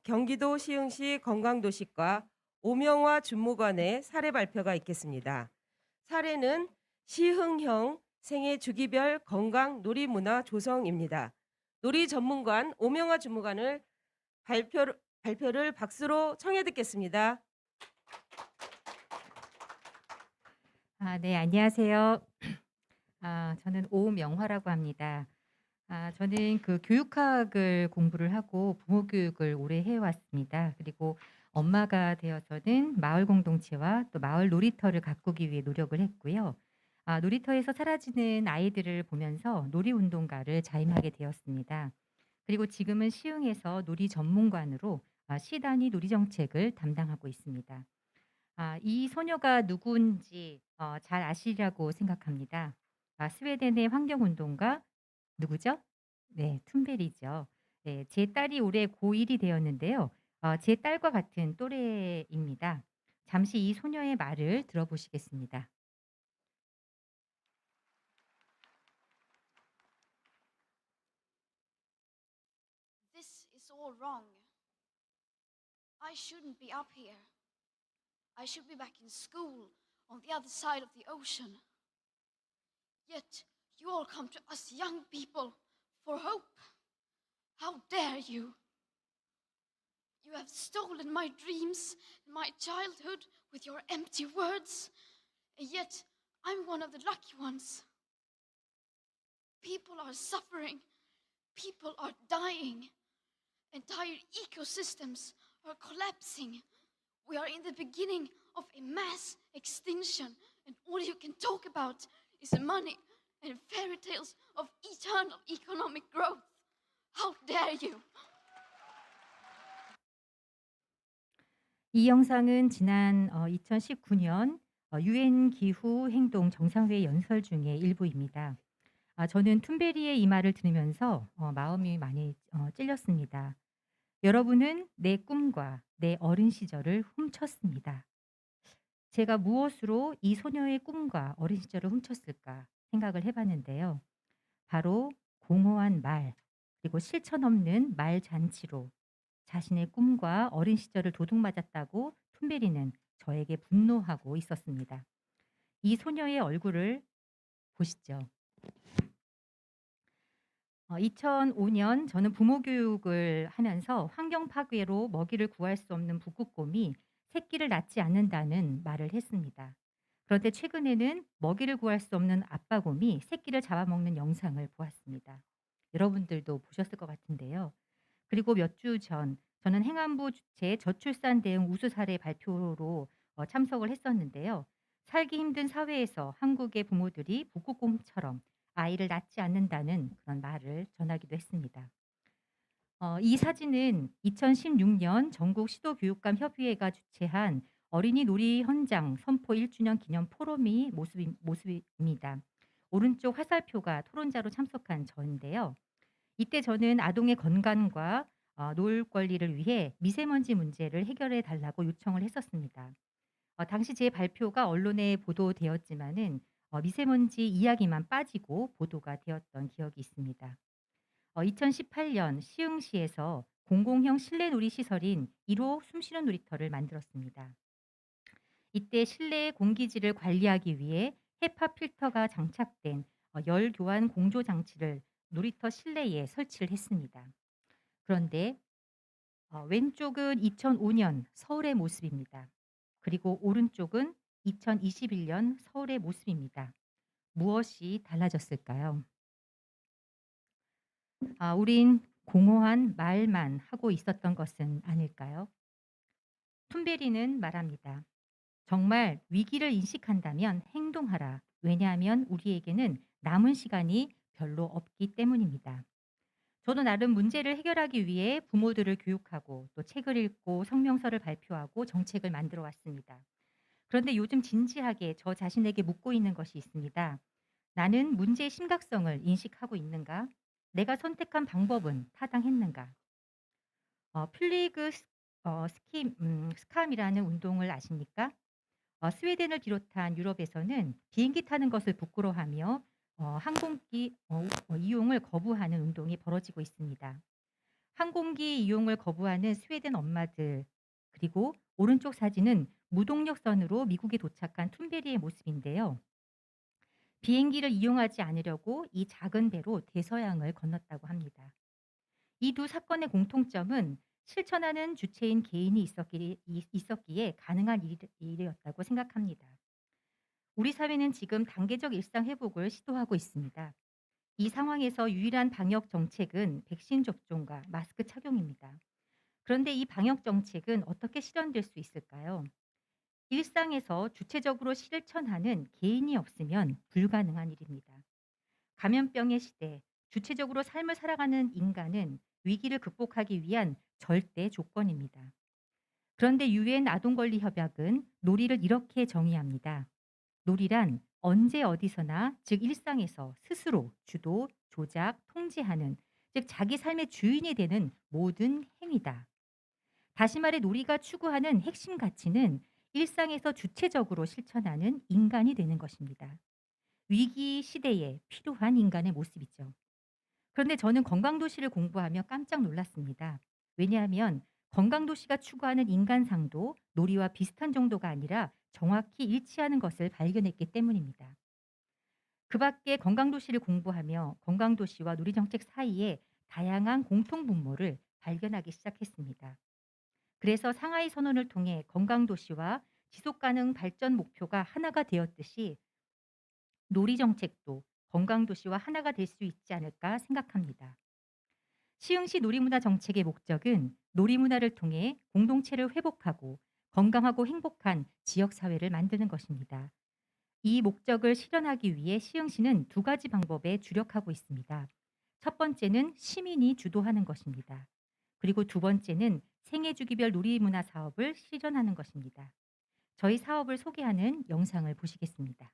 경기도 시흥시 건강도시과 오명화 준무관의 사례 발표가 있겠습니다. 사례는 시흥형 생애 주기별 건강 놀이문화 조성입니다. 놀이 전문관 오명화 준무관을 발표를 박수로 청해 듣겠습니다. 네, 안녕하세요. 저는 오명화라고 합니다. 저는 그 교육학을 공부를 하고 부모 교육을 오래 해 왔습니다. 그리고 엄마가 되어서는 마을 공동체와 또 마을 놀이터를 가꾸기 위해 노력을 했고요. 놀이터에서 사라지는 아이들을 보면서 놀이운동가를 자임하게 되었습니다. 그리고 지금은 시흥에서 놀이 전문관으로 시 단위 놀이 정책을 담당하고 있습니다. 이 소녀가 누구인지 잘 아시리라고 생각합니다. 스웨덴의 환경운동가 누구죠? 네, 툰베리죠. 네, 제 딸이 올해 고1이 되었는데요. 제 딸과 같은 또래입니다. 잠시 이 소녀의 말을 들어보시겠습니다. This is all wrong. I shouldn't be up here. I should be back in school on the other side of the ocean. Yet you all come to us young people for hope. How dare you? You have stolen my dreams and my childhood with your empty words. And yet I'm one of the lucky ones. People are suffering. People are dying. Entire ecosystems are collapsing. We are in the beginning of a mass extinction, and all you can talk about is money and fairy tales of eternal economic growth. How dare you? 이 영상은 지난 2019년 유엔 기후 행동 정상회의 연설 중의 일부입니다. 저는 툰베리의 이 말을 들으면서 마음이 많이 찔렸습니다. 여러분은 내 꿈과 내 어린 시절을 훔쳤습니다. 제가 무엇으로 이 소녀의 꿈과 어린 시절을 훔쳤을까 생각을 해봤는데요. 바로 공허한 말, 그리고 실천 없는 말 잔치로 자신의 꿈과 어린 시절을 도둑맞았다고 툰베리는 저에게 분노하고 있었습니다. 이 소녀의 얼굴을 보시죠. 2005년 저는 부모 교육을 하면서 환경 파괴로 먹이를 구할 수 없는 북극곰이 새끼를 낳지 않는다는 말을 했습니다. 그런데 최근에는 먹이를 구할 수 없는 아빠곰이 새끼를 잡아먹는 영상을 보았습니다. 여러분들도 보셨을 것 같은데요. 그리고 몇 주 전 저는 행안부 주최 저출산 대응 우수 사례 발표로 참석을 했었는데요. 살기 힘든 사회에서 한국의 부모들이 북극곰처럼 아이를 낳지 않는다는 그런 말을 전하기도 했습니다. 이 사진은 2016년 전국 시도교육감 협의회가 주최한 어린이 놀이 현장 선포 1주년 기념 포럼이 모습입니다. 오른쪽 화살표가 토론자로 참석한 저인데요. 이때 저는 아동의 건강과 노을 권리를 위해 미세먼지 문제를 해결해 달라고 요청을 했었습니다. 당시 제 발표가 언론에 보도되었지만은 미세먼지 이야기만 빠지고 보도가 되었던 기억이 있습니다. 2018년 시흥시에서 공공형 실내 놀이 시설인 1호 숨쉬는 놀이터를 만들었습니다. 이때 실내 공기질을 관리하기 위해 헤파 필터가 장착된 열 교환 공조 장치를 놀이터 실내에 설치를 했습니다. 그런데 왼쪽은 2005년 서울의 모습입니다. 그리고 오른쪽은 2021년 서울의 모습입니다. 무엇이 달라졌을까요? 우린 공허한 말만 하고 있었던 것은 아닐까요? 툰베리는 말합니다. 정말 위기를 인식한다면 행동하라. 왜냐하면 우리에게는 남은 시간이 별로 없기 때문입니다. 저도 나름 문제를 해결하기 위해 부모들을 교육하고 또 책을 읽고 성명서를 발표하고 정책을 만들어 왔습니다. 그런데 요즘 진지하게 저 자신에게 묻고 있는 것이 있습니다. 나는 문제의 심각성을 인식하고 있는가? 내가 선택한 방법은 타당했는가? 플리그 스캄이라는 운동을 아십니까? 스웨덴을 비롯한 유럽에서는 비행기 타는 것을 부끄러워하며 항공기 이용을 거부하는 운동이 벌어지고 있습니다. 항공기 이용을 거부하는 스웨덴 엄마들, 그리고 오른쪽 사진은 무동력선으로 미국에 도착한 툰베리의 모습인데요. 비행기를 이용하지 않으려고 이 작은 배로 대서양을 건넜다고 합니다. 이 두 사건의 공통점은 실천하는 주체인 개인이 있었기에 가능한 일이었다고 생각합니다. 우리 사회는 지금 단계적 일상 회복을 시도하고 있습니다. 이 상황에서 유일한 방역 정책은 백신 접종과 마스크 착용입니다. 그런데 이 방역 정책은 어떻게 실현될 수 있을까요? 일상에서 주체적으로 실천하는 개인이 없으면 불가능한 일입니다. 감염병의 시대, 주체적으로 삶을 살아가는 인간은 위기를 극복하기 위한 절대 조건입니다. 그런데 유엔 아동권리협약은 놀이를 이렇게 정의합니다. 놀이란 언제 어디서나, 즉 일상에서 스스로 주도, 조작, 통제하는, 즉 자기 삶의 주인이 되는 모든 행위다. 다시 말해 놀이가 추구하는 핵심 가치는 일상에서 주체적으로 실천하는 인간이 되는 것입니다. 위기 시대에 필요한 인간의 모습이죠. 그런데 저는 건강도시를 공부하며 깜짝 놀랐습니다. 왜냐하면 건강도시가 추구하는 인간상도 놀이와 비슷한 정도가 아니라 정확히 일치하는 것을 발견했기 때문입니다. 그 밖에 건강도시를 공부하며 건강도시와 놀이정책 사이에 다양한 공통분모를 발견하기 시작했습니다. 그래서 상하이 선언을 통해 건강도시와 지속가능 발전 목표가 하나가 되었듯이 놀이정책도 건강도시와 하나가 될 수 있지 않을까 생각합니다. 시흥시 놀이문화 정책의 목적은 놀이문화를 통해 공동체를 회복하고 건강하고 행복한 지역사회를 만드는 것입니다. 이 목적을 실현하기 위해 시흥시는 두 가지 방법에 주력하고 있습니다. 첫 번째는 시민이 주도하는 것입니다. 그리고 두 번째는 생애주기별 놀이문화 사업을 실현하는 것입니다. 저희 사업을 소개하는 영상을 보시겠습니다.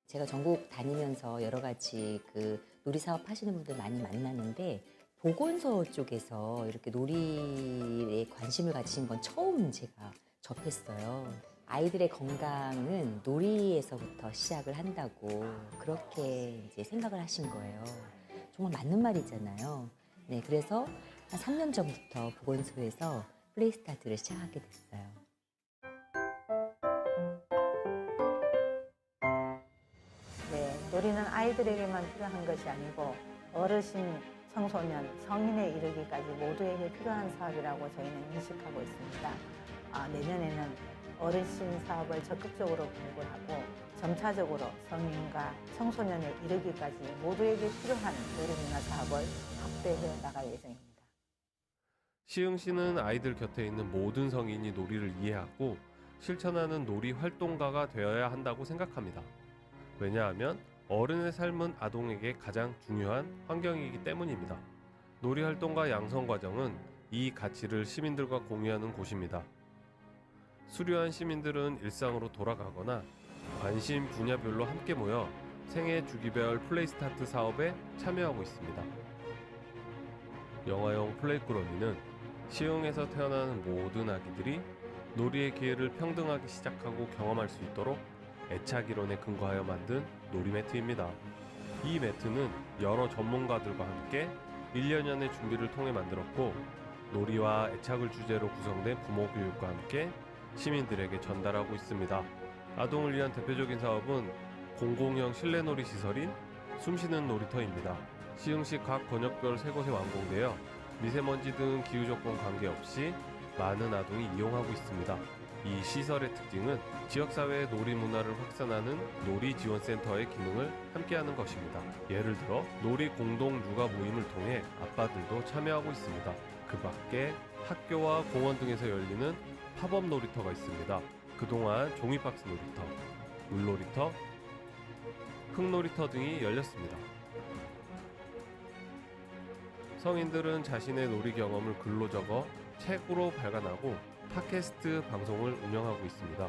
제가 전국 다니면서 여러 가지 그 놀이 사업 하시는 분들 많이 만나는데 보건소 쪽에서 이렇게 놀이에 관심을 가지신 건 처음 제가 접했어요. 아이들의 건강은 놀이에서부터 시작을 한다고 그렇게 이제 생각을 하신 거예요. 정말 맞는 말이잖아요. 네, 그래서 한 3년 전부터 보건소에서 플레이스타트를 시작하게 됐어요. 네, 놀이는 아이들에게만 필요한 것이 아니고 어르신, 청소년, 성인에 이르기까지 모두에게 필요한 사업이라고 저희는 인식하고 있습니다. 내년에는 어르신 사업을 적극적으로 공부를 하고 점차적으로 성인과 청소년에 이르기까지 모두에게 필요한 놀이문화 사업을 확대해 나갈 예정입니다. 시흥시는 아이들 곁에 있는 모든 성인이 놀이를 이해하고 실천하는 놀이 활동가가 되어야 한다고 생각합니다. 왜냐하면 어른의 삶은 아동에게 가장 중요한 환경이기 때문입니다. 놀이 활동과 양성 과정은 이 가치를 시민들과 공유하는 곳입니다. 수료한 시민들은 일상으로 돌아가거나 관심 분야별로 함께 모여 생애 주기별 플레이스타트 사업에 참여하고 있습니다. 영화용 플레이꾸러미는 시흥에서 태어나는 모든 아기들이 놀이의 기회를 평등하게 시작하고 경험할 수 있도록 애착 이론에 근거하여 만든 놀이 매트입니다. 이 매트는 여러 전문가들과 함께 1년여의 준비를 통해 만들었고, 놀이와 애착을 주제로 구성된 부모 교육과 함께 시민들에게 전달하고 있습니다. 아동을 위한 대표적인 사업은 공공형 실내놀이 시설인 숨쉬는 놀이터입니다. 시흥시 각 권역별 3곳에 완공되어 미세먼지 등 기후조건 관계없이 많은 아동이 이용하고 있습니다. 이 시설의 특징은 지역사회의 놀이 문화를 확산하는 놀이지원센터의 기능을 함께하는 것입니다. 예를 들어 놀이 공동 육아 모임을 통해 아빠들도 참여하고 있습니다. 그 밖에 학교와 공원 등에서 열리는 팝업 놀이터가 있습니다. 그동안 종이박스 놀이터, 물놀이터, 흙놀이터 등이 열렸습니다. 성인들은 자신의 놀이 경험을 글로 적어 책으로 발간하고 팟캐스트 방송을 운영하고 있습니다.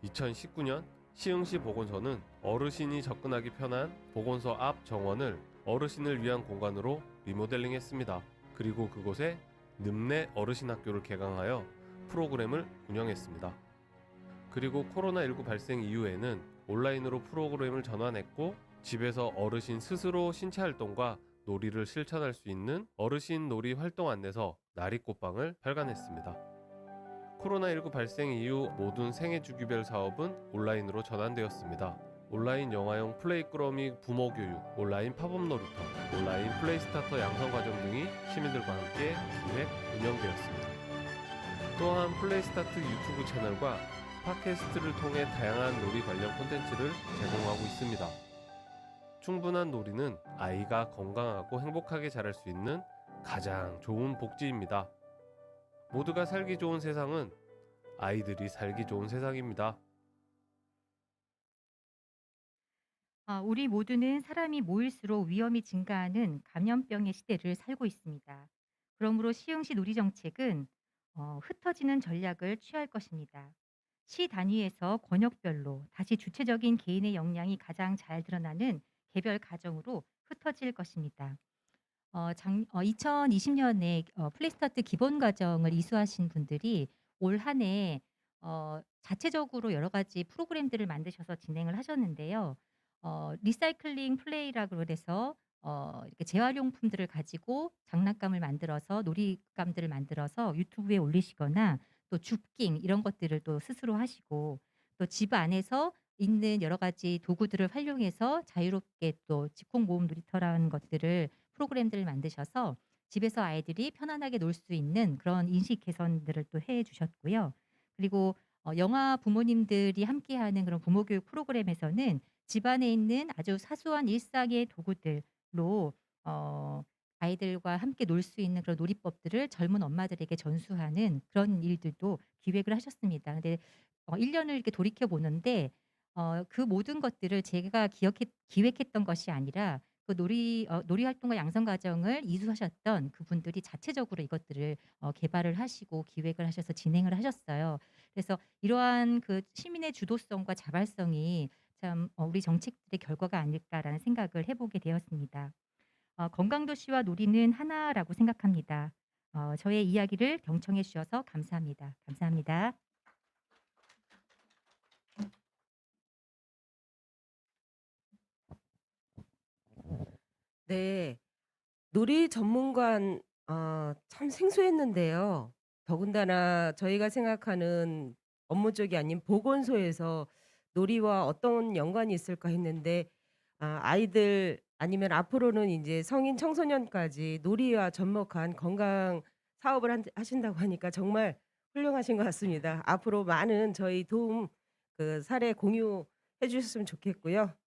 2019년 시흥시 보건소는 어르신이 접근하기 편한 보건소 앞 정원을 어르신을 위한 공간으로 리모델링했습니다. 그리고 그곳에 늪내 어르신학교를 개강하여 프로그램을 운영했습니다. 그리고 코로나19 발생 이후에는 온라인으로 프로그램을 전환했고, 집에서 어르신 스스로 신체 활동과 놀이를 실천할 수 있는 어르신 놀이 활동 안내서 나리꽃방을 발간했습니다. 코로나19 발생 이후 모든 생애 주기별 사업은 온라인으로 전환되었습니다. 온라인 영화용 플레이꾸러미 부모 교육, 온라인 팝업 놀이터, 온라인 플레이스타터 양성과정 등이 시민들과 함께 기획, 운영되었습니다. 또한 플레이스타트 유튜브 채널과 팟캐스트를 통해 다양한 놀이 관련 콘텐츠를 제공하고 있습니다. 충분한 놀이는 아이가 건강하고 행복하게 자랄 수 있는 가장 좋은 복지입니다. 모두가 살기 좋은 세상은 아이들이 살기 좋은 세상입니다. 우리 모두는 사람이 모일수록 위험이 증가하는 감염병의 시대를 살고 있습니다. 그러므로 시흥시 놀이정책은 흩어지는 전략을 취할 것입니다. 시 단위에서 권역별로 다시 주체적인 개인의 역량이 가장 잘 드러나는 개별 가정으로 흩어질 것입니다. 2020년에 플레이스타트 기본 과정을 이수하신 분들이 올 한 해 자체적으로 여러 가지 프로그램들을 만드셔서 진행을 하셨는데요. 리사이클링 플레이라고 그래서 이렇게 재활용품들을 가지고 장난감을 만들어서 놀이감들을 만들어서 유튜브에 올리시거나, 또 줍깅 이런 것들을 또 스스로 하시고, 또 집 안에서 있는 여러 가지 도구들을 활용해서 자유롭게 또 직공 모음 놀이터라는 것들을 프로그램들을 만드셔서 집에서 아이들이 편안하게 놀 수 있는 그런 인식 개선들을 또 해 주셨고요. 그리고 영아 부모님들이 함께하는 그런 부모 교육 프로그램에서는 집안에 있는 아주 사소한 일상의 도구들로 아이들과 함께 놀 수 있는 그런 놀이법들을 젊은 엄마들에게 전수하는 그런 일들도 기획을 하셨습니다. 근데 1 년을 이렇게 돌이켜 보는데 그 모든 것들을 제가 기획했던 것이 아니라 그 놀이 활동과 양성 과정을 이수하셨던 그분들이 자체적으로 이것들을 개발을 하시고 기획을 하셔서 진행을 하셨어요. 그래서 이러한 그 시민의 주도성과 자발성이 참 우리 정책들의 결과가 아닐까라는 생각을 해 보게 되었습니다. 건강도시와 놀이는 하나라고 생각합니다. 저의 이야기를 경청해 주셔서 감사합니다. 감사합니다. 네. 놀이 전문관 참 생소했는데요. 더군다나 저희가 생각하는 업무 쪽이 아닌 보건소에서 놀이와 어떤 연관이 있을까 했는데, 아이들 아니면 앞으로는 인제 성인 청소년까지 놀이와 접목한 건강 사업을 하신다고 하니까 정말 훌륭하신 것 같습니다. 앞으로 많은 저희 도움 사례 공유해 주셨으면 좋겠고요.